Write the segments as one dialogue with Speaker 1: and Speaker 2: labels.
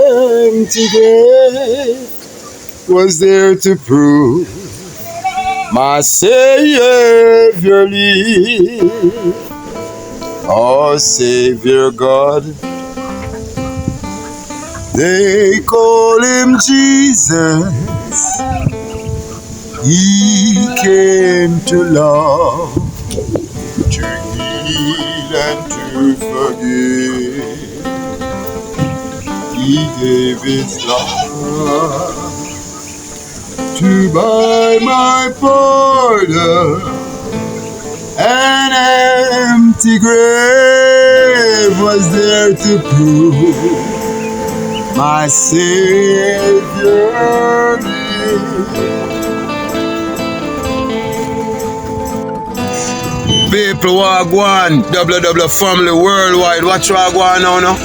Speaker 1: empty grave was there to prove my Savior lives. Oh, Savior God, they call him Jesus. He came to love, to heal and to forgive. He gave his life to buy my pardon. An empty grave was there to prove my Savior lives. People wagwan, WW family worldwide, watch wagwan now, no?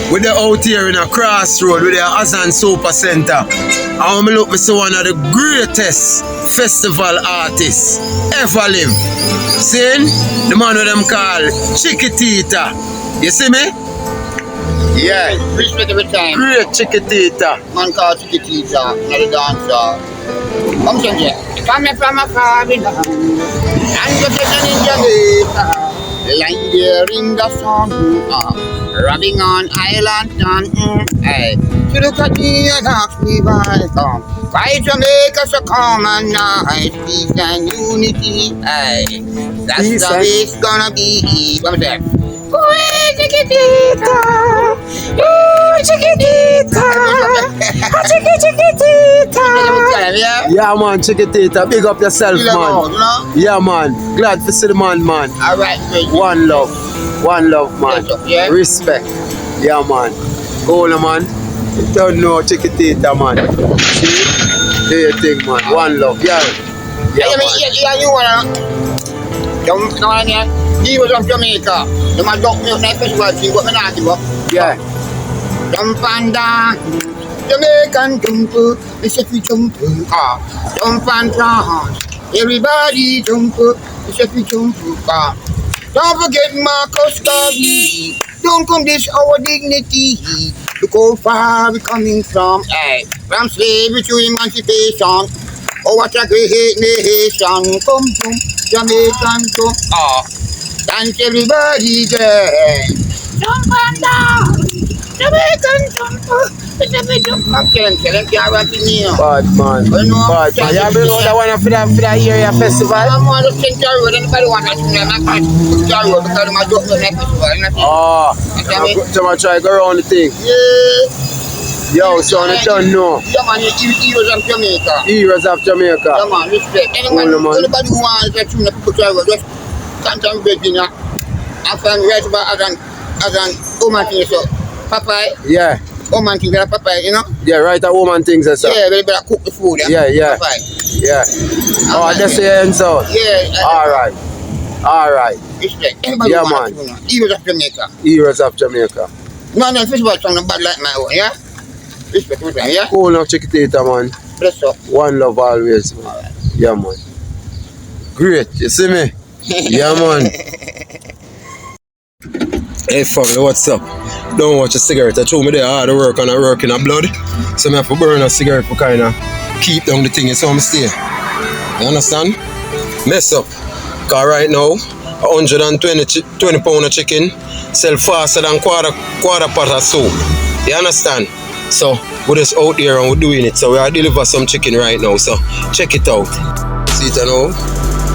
Speaker 1: We're out here in a crossroad with the Azan Super Center. And when I look, I see one of the greatest festival artists ever live. See? The man with them call Chiquitita. You see me? Yeah.
Speaker 2: Respect every time.
Speaker 1: Great Chiquitita.
Speaker 2: Man called Chiquitita, not a dancer. Come here. Coming from a cabin and vacation in Jamaica. Lying there in the sun, rubbing on island sun. Hey, she look at me and ask me why come. Why Jamaica so calm and nice, peace and unity. Hey, that's
Speaker 1: Peace
Speaker 2: the way it's gonna be. Come here. Ooh, Chiquitita. Ooh, Chiquitita. Chiquitita.
Speaker 1: Yeah, man, Chiquitita. Big up yourself, man. Yeah, man. Glad to see the man, man.
Speaker 2: All right,
Speaker 1: One love. One love, man.
Speaker 2: Yeah.
Speaker 1: Respect. Yeah, man. Go on, man. You don't know Chiquitita, man. See? Do your thing, man. One love. Yeah.
Speaker 2: Yeah, you wanna. He was from Jamaica. The man got me on that festival thing, but me not give up.
Speaker 1: Yeah.
Speaker 2: Jump and dance, Jamaican jump, they say we jump, jump and dance. Everybody jump, they say we jump, Don't forget Marcus Garvey. Don't come this our dignity. Look how far we coming from. Hey, from slavery to emancipation. Oh, what a great nation. Come, Jamaican jump, dance everybody there. Jump and dance, Jamaican jump. I'm killing, can't run to me.
Speaker 1: Bad man. Bad man. You bring out that one for that area festival?
Speaker 2: I'm on the Central Road. Anybody want to see me? I'm not Central Road because I'm not doing that festival.
Speaker 1: Oh, I'm try to go around the thing.
Speaker 2: Yeah.
Speaker 1: Yo, son, I don't know.
Speaker 2: Yeah, man, heroes of Jamaica.
Speaker 1: Heroes of Jamaica.
Speaker 2: Yeah, man, respect. Anybody who wants to tune the Central Road, just contact me, you know. I'm from right about as an woman thing, so Popeye.
Speaker 1: Yeah.
Speaker 2: Woman thing, Popeye, you know.
Speaker 1: Yeah, right. A woman things, sir.
Speaker 2: Yeah, they better cook the food.
Speaker 1: Yeah.
Speaker 2: Popeye.
Speaker 1: Yeah. Oh, that's the end, so.
Speaker 2: Yeah.
Speaker 1: All right.
Speaker 2: Respect. Anybody
Speaker 1: yeah,
Speaker 2: man. Heroes of Jamaica.
Speaker 1: Heroes of Jamaica.
Speaker 2: No, festival song bad like my own, yeah? Respect, yeah?
Speaker 1: Cool now, Chiquitita, man.
Speaker 2: Bless up.
Speaker 1: One love always. Man.
Speaker 2: All right.
Speaker 1: Yeah, man. Great. You see me? Yeah, man. Hey, family, what's up? Don't watch a cigarette. I told me there hard work and I work in a blood. So I have to burn a cigarette for kind of keep down the thing. So I'm stay. You understand? Mess up. Because right now, 120 pound of chicken sell faster than quarter pot of soup. You understand? So we're just out there and we're doing it. So we are deliver some chicken right now. So check it out. See it now?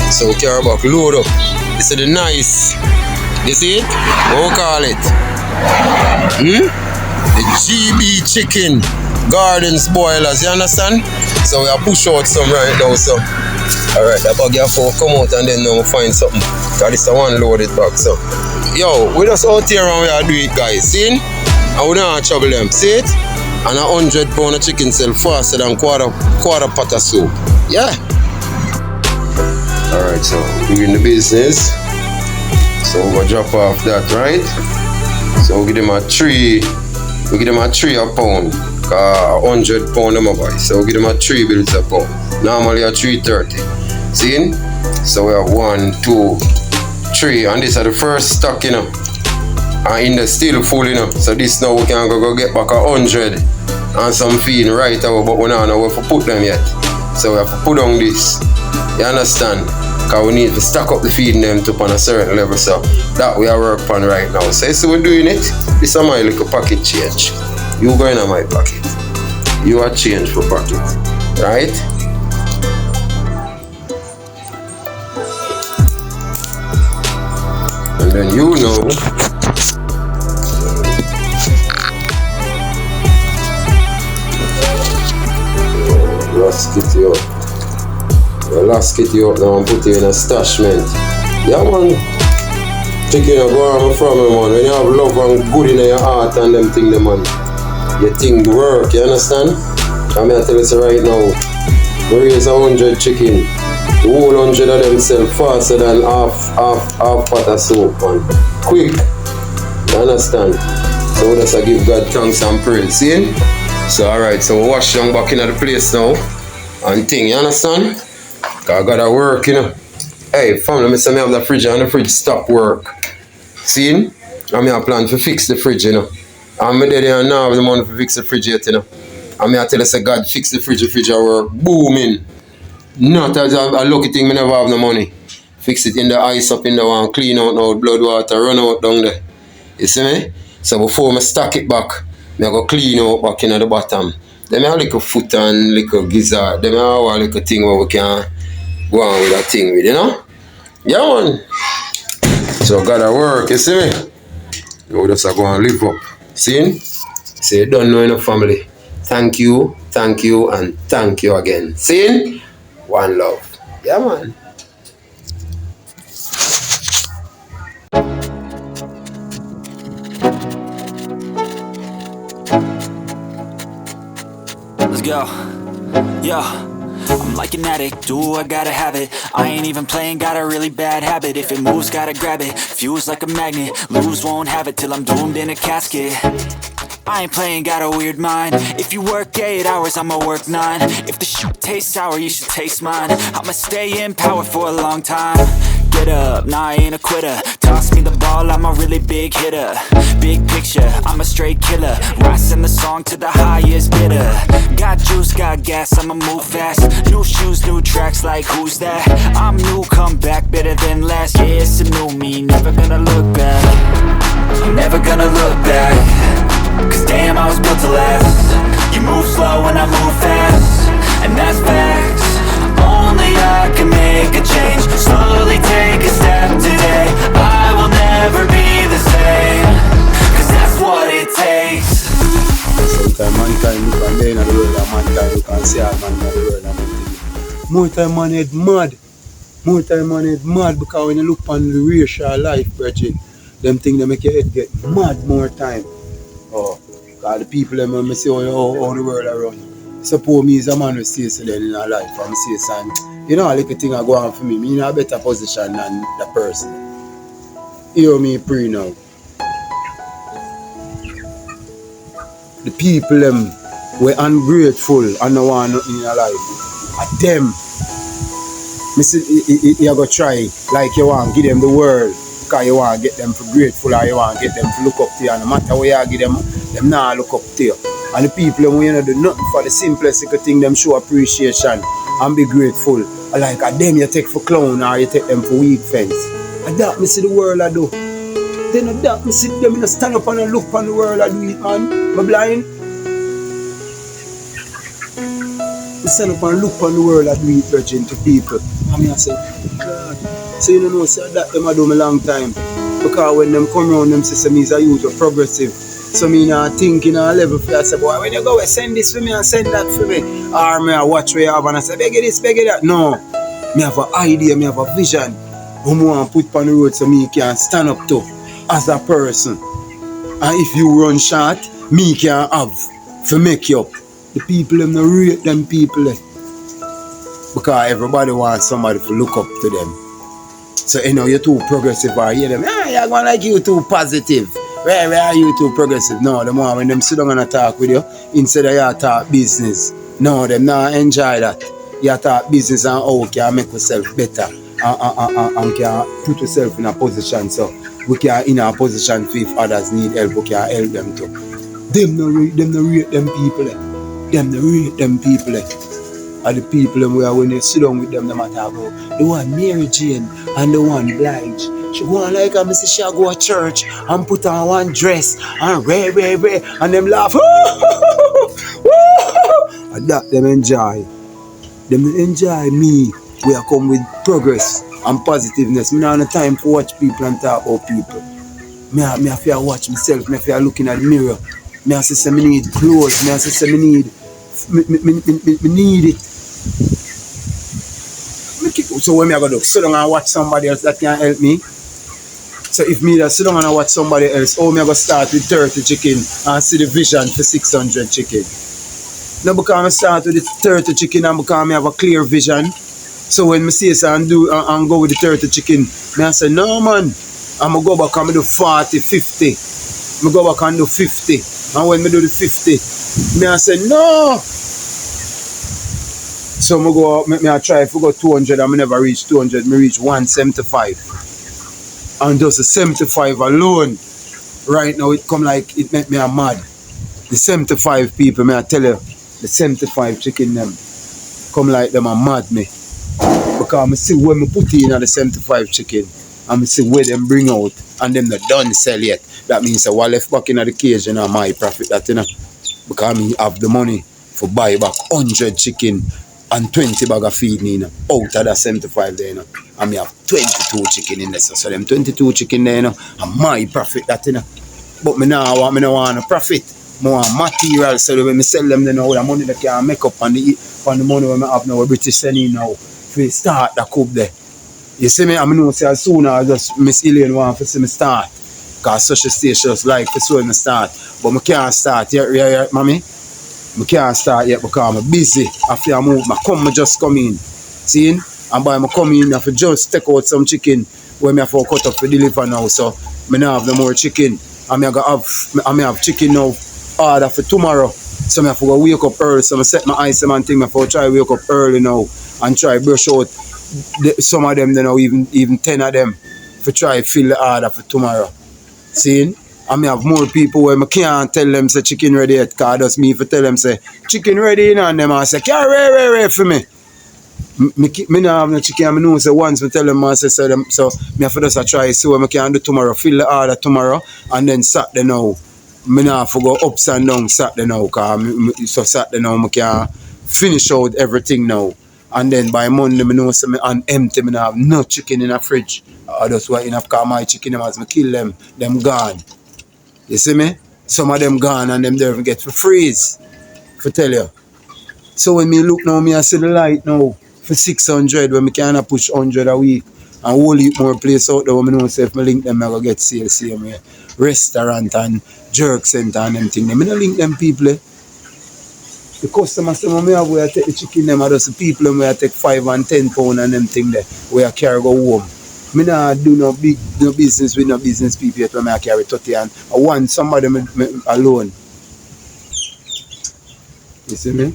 Speaker 1: So we carry back, load up. This is the nice. You see it? What we call it? The GB chicken gardens boilers. You understand? So we are push out some right now. So alright, that bag here for come out and then now we find something. Cause this is one loaded bag. So yo, we just out here and we are doing it, guys. See? And we don't trouble them. See it? And 100 pound of chicken sell faster than quarter pot of soup. Yeah. Alright, so we're in the business. So we'll drop off that, right? So we'll give them a 3 a pound. 100 pound of my buy. So we'll give them a 3 bills a pound. Normally a 330. See? So we have 1, 2, 3. And these are the first stock, you know. And in the still full, you know. So this now we can go get back 100 and some feeding right away, but we don't know where to put them yet. So we have to put on this. You understand? Because we need to stack up the feeding them to on a certain level. So that we are working on right now. So you see we're doing it. This is my little pocket change. You going in my pocket. You are change for pocket. Right? And then you know last kit you up. The last kit you up now and put you in a stashment. Yeah man. Chicken you go on from me man. When you have love and good in your heart and them thing them man. Your thing work, you understand? I'm gonna tell you right now. We raise 100 chicken. The whole 100 of them sell faster than half pot of soap man. Quick. You understand? So we just give God thanks and praise. See? So alright, so we wash them back into the place now. And thing, you understand? Cause I gotta work, you know. Hey, family, me say me have the fridge and the fridge stop work. See? And me have plan to fix the fridge, you know. And me there and now have the money to fix the fridge yet, you know. And me I tell you say God fix the fridge will work. Booming. Not as a lucky thing, me never have no money. Fix it in the ice up in the one, clean out now, blood water, run out down there. You see me? So before me stack it back, me go clean out back in the bottom. Then I have little foot and little gizzard. Then I have a little thing where we can go on with that thing with, you know? Yeah man. So gotta work, you see me? You just go and live up. See? So you don't know enough family. Thank you, and thank you again. See? One love. Yeah man.
Speaker 3: Let's go. Yo, I'm like an addict, do I gotta have it. I ain't even playing, got a really bad habit. If it moves, gotta grab it, fuse like a magnet. Lose, won't have it till I'm doomed in a casket. I ain't playing, got a weird mind. If you work 8 hours, I'ma work 9. If the shoot tastes sour, you should taste mine. I'ma stay in power for a long time. Get up, nah I ain't a quitter. Toss me the ball, I'm a really big hitter. Big picture, I'm a straight killer. Rising the song to the highest bidder. Got juice, got gas, I'ma move fast. New shoes, new tracks, like who's that? I'm new, come back, better than last. Yeah, it's a new me, never gonna look back. Never gonna look back. Cause damn, I was built to last. You move slow and I move fast. And that's facts. Only I can make a change. Slowly take a step today. I will never be the same. Cause that's what it takes.
Speaker 4: Sometimes mankind look and then in the world and mankind look and see how man in the world and everything. More time man head mad. More time man head mad because when you look on the racial life, brethren, them things they make your head get mad more time. Oh, because the people them when I see how the world around. Suppose me is a man who stays then in our life and say son, you know a little thing I go on for me in a better position than the person. Hear me pray now. The people them were ungrateful and no want nothing in your life. At them, me see you go try like you want give them the world because you want to get them for grateful or you want to get them to look up to you. And no matter what you give them not look up to you. And the people them when you do nothing for the simplest thing, them show appreciation and be grateful. Like at them you take for clown or you take them for weak fence. And that me see the world I do. Then that me see them in stand up and look on the world I do it, man. Me blind. Me stand up and look on the world I do it, virgin to people. And me I say, God. So you know, say that them I do me long time. Because when them come around, them say me is a youth of progressive. So me not thinking on a level for I say, boy, when you go send this for me and send that for me. Or me I watch where you have and I say, beg this, beg that. No. Me have an idea, me have a vision. Who me want to put on the road so me can stand up to as a person. And if you run short, me can have to make you up. The people them no rate them people. Because everybody wants somebody to look up to them. So you know you're too progressive or you them, you're going like you too positive. Where are you too progressive? No, the more when them sit down and talk with you, instead of you talk business. No, them not enjoy that. You talk business and how can make yourself better and can put yourself in a position so we can in a position to if others need help, we can help them too. Them no rate them people. Them no rate them people. Are the people where when you sit down with them, they matter about the one Mary Jane and the one Blige. She go on like a she go to church and put on one dress and red, and them laugh. And that them enjoy. Them enjoy me. We are come with progress and positiveness. Me not have time to watch people and talk about people. Me have to watch myself. Me have to looking at the mirror. Me have to say me need clothes. Me have to say me need it. So when me I go sit down and watch somebody else that can help me. So if me sit down and watch somebody else, me I go start with 30 chicken and see the vision for 600 chicken. Now because I start with the 30 chicken and because I have a clear vision. So when I see it and go with the 30 chicken, I say, no man, I'm going to go back and do 40, 50. I go back and do 50. And when I do the 50, I say, no. So I try to go 200 and I never reach 200. I reach 175. And just the 75 alone, right now it come like it make me a mad. The 75 people, I tell you, the 75 chicken them come like them a mad me. Because I see when I put in the 75 chicken and I see where them bring out and them not done sell yet. That means what left back in the cage and my profit that because I have the money for buy back 100 chicken and 20 bag of feed out of that 75 there, and I have 22 chicken in there. So them 22 chicken there, and my profit that But me now want a profit. More material, so when I sell them, then all the money that can make up on the money when I have now, British sending now, to start the coup there. You see me, I know say as soon as just Miss Elaine want to see me start, because such a stations like to see me start, but I can't start yet, mommy. I can't start yet because I'm busy. After I move, I just come in. See? And by I come in, I have to just take out some chicken when I have to cut up for deliver now. So I don't have no more chicken. I have chicken now order for tomorrow. So I have to go wake up early. So I set my eyes and thing. I have to try wake up early now and try brush out some of them, now even 10 of them, to try fill the order for tomorrow. See? I have more people where I can't tell them say chicken ready yet, because that's me for tell them say chicken ready, and them I say ready for me. Me not have no chicken, I know say once I tell them I say so me have to just try see what I can do tomorrow, fill the order tomorrow, and then Saturday now. Me not have to go ups and down Saturday now, because so Saturday now I can finish out everything now. And then by Monday, I know say me and empty, I have no chicken in the fridge. That's why enough because my chicken as I kill them gone. You see me? Some of them gone and them there get for freeze. For tell you. So when me look now, me I see the light now for 600 when me can push 100 a week. And whole heap more place out there when me know say if me link them I go get sale same way. Restaurant and jerk center and them thing. Me no link them people. The customers say me have where I take the chicken them, are just the people where I take 5 and 10 pound and them thing there where I carry go home. Me nah do no business with no business people yet when I carry 30 and I want somebody me alone. You see me?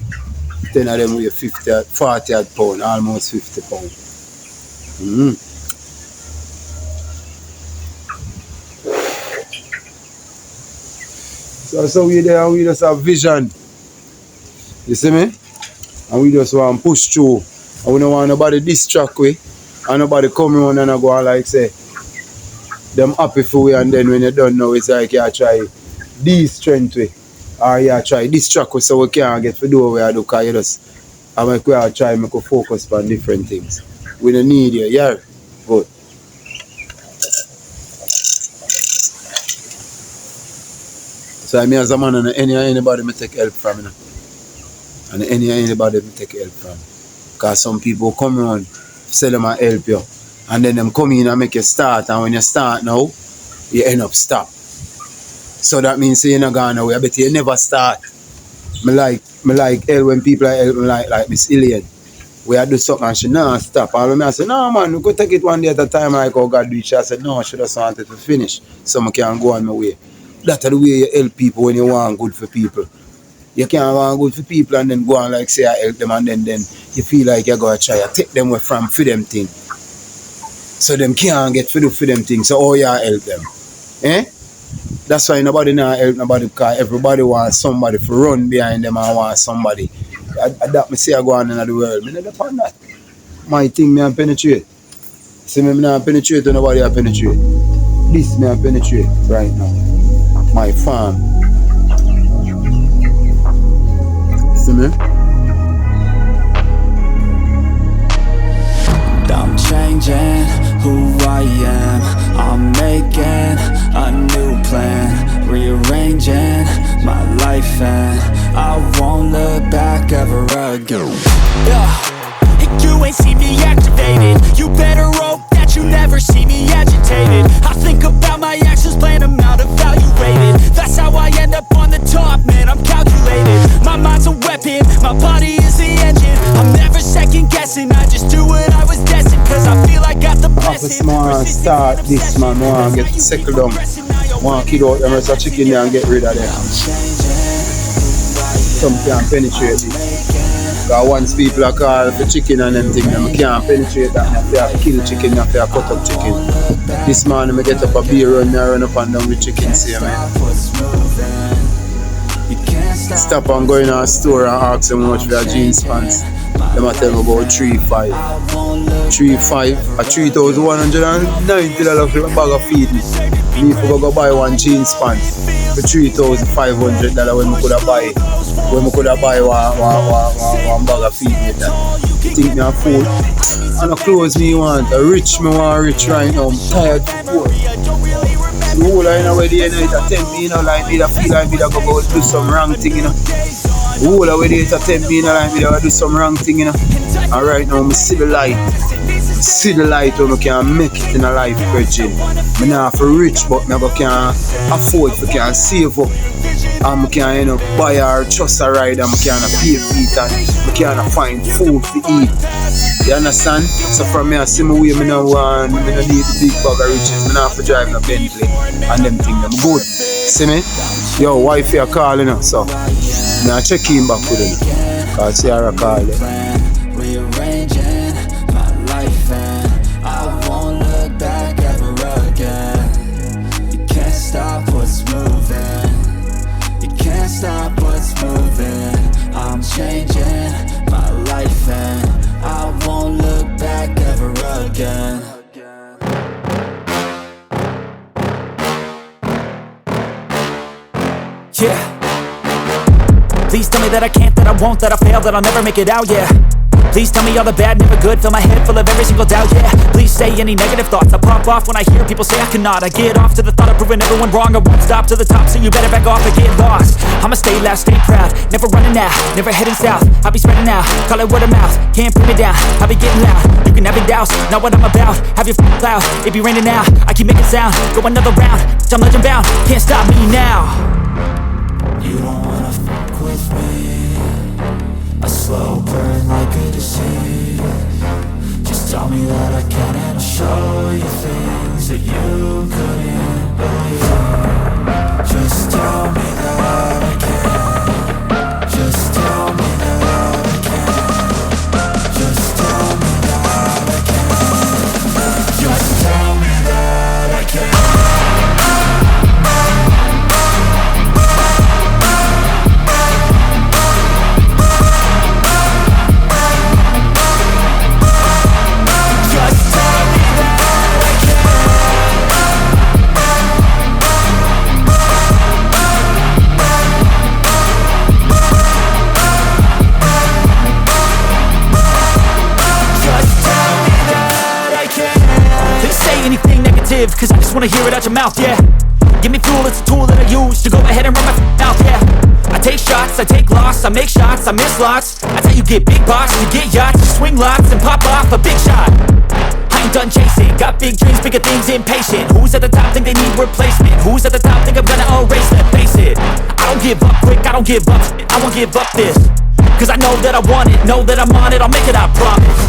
Speaker 4: 10 of them weigh 40 odd pound, almost 50 pound. So we there and we just have vision. You see me? And we just want to push through. And we don't want nobody distract we. And nobody come around and I go like say, them happy for we, and then when you don't know, it's like you try de-strength we. Or you try distract we so we can't get to do what we do, because you just, I make we try make we focus on different things. We don't need you, yeah? Good. So I mean as a man and anybody me take help from, you know? And anybody me take help from. Because some people come around, say them and help you. And then them come in and make you start. And when you start now, you end up stop. So that means you're not going away. I bet you never start. Me like help when people help me like Miss Elaine. We do something and she not stop. And when I say, no man, we could take it one day at a time like how God do it. She said, no, she just wanted to finish. So I can go on my way. That's the way you help people when you want good for people. You can't want good for people and then go on like say I help them and then you feel like you're going to try to take them away from for them thing. So them can't get to do for them things. So how you help them? Eh? That's why nobody now help nobody because everybody wants somebody to run behind them and want somebody. That me say I go on in the world. Me not depend that. My thing me and penetrate. See me not penetrate to nobody I penetrate. This me I penetrate right now. My farm. See me?
Speaker 3: I'm changing who I am. I'm making a new plan, rearranging my life, and I won't look back ever again. Yeah, you ain't see me activated. You better hope that you never see me agitated. I think about my actions, plan them out, evaluated. That's how I end up on the top, man, I'm calculated. My mind's a weapon, my body is the engine. I'm never second guessing, I just do what I was destined. Cause I feel I got the blessing.
Speaker 4: I start this, man. I want to get settled down. I want to kill out the rest of chicken there and get rid of them. Some can't penetrate it. Because once people are called for chicken and them things, I can't penetrate that. They have to kill chicken, they have to cut up chicken. This morning I get up a beer run, I run up and down with chicken, see me. Stop and go in our store and ask them how much for their jeans pants. They might tell me about 3.5. 3.5 at $3,190 for a bag of feed me. Me if I go buy one jeans pants for $3,500 when I could have buy one bag of feed with that. You think me a fool? And the clothes me want, a rich me want rich right now. I'm tired of poor. The whole I know where the end of it attempt me, you know, like me that feel like me that go do some wrong thing, you know. The whole of it attempt me, you know, like me that do some wrong thing, you know. And right now, I see the light. I see the light where I can make it in a life, virgin. I'm not for rich, but I can afford, I can save up. And I can, you know, buy or trust a ride, and I can pay for it, and I can find food to eat. You understand? So from me, I see my way, I don't need the big bag of riches. I don't have to drive no Bentley and them things, them good. See me? Yo, wife here calling us, so I check in back with them. Because Sarah called them.
Speaker 3: Rearranging my life, and I won't look back ever again. You can't stop what's moving. You can't stop what's moving. I'm changing my life, and I won't look back ever again. Yeah. Please tell me that I can't, that I won't, that I fail, that I'll never make it out, yeah. Please tell me all the bad, never good, fill my head full of every single doubt, yeah. Please say any negative thoughts, I pop off when I hear people say I cannot. I get off to the thought of proving everyone wrong, I won't stop to the top, so you better back off and get lost. I'ma stay loud, stay proud, never running out, never heading south. I'll be spreading out, call it word of mouth, can't put me down, I'll be getting loud. You can have your doubts, not what I'm about, have your cloud, it be raining now. I keep making sound, go another round, I'm legend bound, can't stop me now. You don't wanna fuck with me, a slow burn like a disease. Just tell me that I can and I'll show you things that you couldn't believe. Just tell me that I can. Just tell me that I can. Just tell me that I can. Just tell me that I can. Cause I just wanna hear it out your mouth, yeah. Give me fuel, it's a tool that I use to go ahead and run my mouth, yeah. I take shots, I take loss, I make shots, I miss lots. That's how you get big box, you get yachts, you swing lots and pop off a big shot. I ain't done chasing, got big dreams, bigger things, impatient. Who's at the top think they need replacement? Who's at the top think I'm gonna erase them? Face it, I don't give up quick, I don't give up shit, I won't give up this. Cause I know that I want it, know that I'm on it, I'll make it, I promise.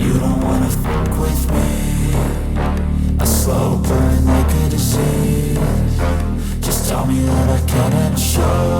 Speaker 3: You don't wanna fuck with me, a slow burn like a disease. Just tell me that I can and I'll show